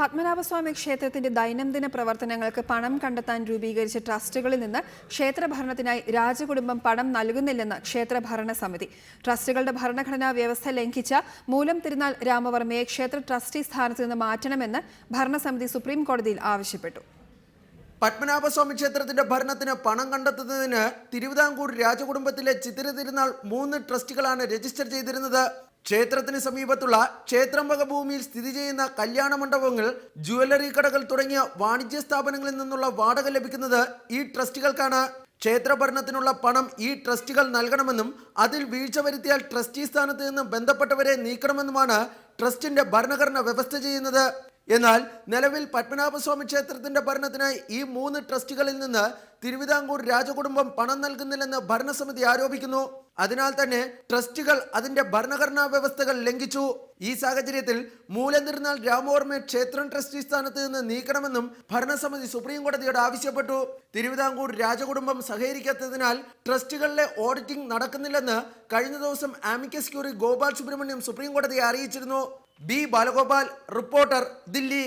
പത്മനാഭസ്വാമി ക്ഷേത്രത്തിന്റെ ദൈനംദിന പ്രവർത്തനങ്ങൾക്ക് പണം കണ്ടെത്താൻ രൂപീകരിച്ച ട്രസ്റ്റുകളിൽ നിന്ന് ക്ഷേത്രഭരണത്തിനായി രാജകുടുംബം പണം നൽകുന്നില്ലെന്ന് ക്ഷേത്രഭരണ സമിതി. ട്രസ്റ്റുകളുടെ ഭരണഘടനാ വ്യവസ്ഥ ലംഘിച്ച മൂലം തിരുനാൾ രാമവർമ്മയെ ക്ഷേത്ര ട്രസ്റ്റി സ്ഥാനത്ത് നിന്ന് മാറ്റണമെന്ന് ഭരണസമിതി സുപ്രീം കോടതിയിൽ ആവശ്യപ്പെട്ടു. പത്മനാഭസ്വാമി ക്ഷേത്രത്തിന്റെ ഭരണത്തിന് പണം കണ്ടെത്തുന്നതിന് തിരുവിതാംകൂർ രാജകുടുംബത്തിലെ ചിത്തിര തിരുനാൾ 3 ട്രസ്റ്റുകളാണ് രജിസ്റ്റർ ചെയ്തിരുന്നത്. ക്ഷേത്രത്തിന് സമീപത്തുള്ള ക്ഷേത്രം വക ഭൂമിയിൽ സ്ഥിതി ചെയ്യുന്ന കല്യാണ മണ്ഡപങ്ങൾ, ജുവല്ലറി കടകൾ തുടങ്ങിയ വാണിജ്യ സ്ഥാപനങ്ങളിൽ നിന്നുള്ള വാടക ലഭിക്കുന്നത് ഈ ട്രസ്റ്റുകൾക്കാണ്. ക്ഷേത്രഭരണത്തിനുള്ള പണം ഈ ട്രസ്റ്റുകൾ നൽകണമെന്നും അതിൽ വീഴ്ച വരുത്തിയാൽ ട്രസ്റ്റി സ്ഥാനത്ത് നിന്ന് ബന്ധപ്പെട്ടവരെ നീക്കണമെന്നുമാണ് ട്രസ്റ്റിന്റെ ഭരണഘടന വ്യവസ്ഥ ചെയ്യുന്നത്. എന്നാൽ നിലവിൽ പത്മനാഭസ്വാമി ക്ഷേത്രത്തിന്റെ ഭരണത്തിനായി ഈ 3 ട്രസ്റ്റുകളിൽ നിന്ന് തിരുവിതാംകൂർ രാജകുടുംബം പണം നൽകുന്നില്ലെന്ന് ഭരണസമിതി ആരോപിക്കുന്നു. അതിനാൽ തന്നെ ട്രസ്റ്റുകൾ അതിന്റെ ഭരണഘടനാ വ്യവസ്ഥകൾ ലംഘിച്ചു. ഈ സാഹചര്യത്തിൽ മൂലം തിരുനാൾ രാമവർമ്മയെ ക്ഷേത്രം ട്രസ്റ്റി സ്ഥാനത്ത് നിന്ന് നീക്കണമെന്നും ഭരണസമിതി സുപ്രീം കോടതിയോട് ആവശ്യപ്പെട്ടു. തിരുവിതാംകൂർ രാജകുടുംബം സഹകരിക്കാത്തതിനാൽ ട്രസ്റ്റുകളിലെ ഓഡിറ്റിംഗ് നടക്കുന്നില്ലെന്ന് കഴിഞ്ഞ ദിവസം ആമിക്കസ് ക്യൂറി ഗോപാൽ സുബ്രഹ്മണ്യം സുപ്രീം കോടതിയെ അറിയിച്ചിരുന്നു. B Balagopal, reporter, Delhi.